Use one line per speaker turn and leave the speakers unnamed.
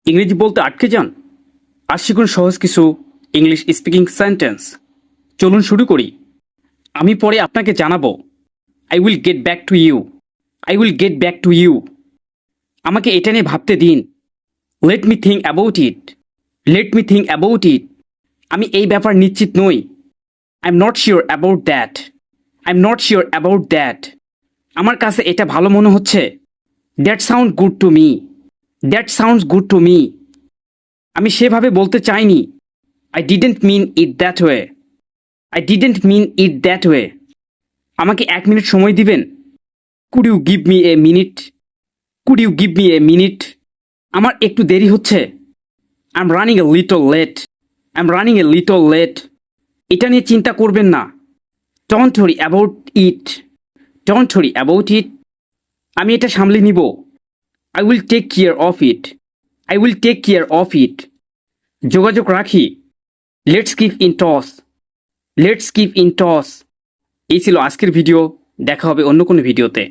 ইংরেজি বলতে আটকে যান? আজ শিখুন সহজ কিছু ইংলিশ স্পিকিং সেন্টেন্স। চলুন শুরু করি। আমি পরে আপনাকে জানাবো। I will get back to you. I will get back to you. আমাকে এটা নিয়ে ভাবতে দিন। Let me think about it. Let me think about it. আমি এই ব্যাপার নিশ্চিত নই। I am not sure about that. I am not sure about that. আমার কাছে এটা ভালো মনে হচ্ছে। That sound good to me. That sounds good to me. আমি সেভাবে বলতে চাইনি। I didn't mean it that way. I didn't mean it that way. আমাকে 1 মিনিট সময় দিবেন? Could you give me a minute? Could you give me a minute? আমার একটু দেরি হচ্ছে। I am running a little late. I am running a little late. এটা নিয়ে চিন্তা করবেন না। Don't worry about it. Don't worry about it. আমি এটা সামলে নিব। I will take care of it. I will take care of ইট। যোগাযোগ রাখি। Let's keep in toss. Let's keep in toss. এই ছিল আজকের ভিডিও। দেখা হবে অন্য কোনো ভিডিওতে।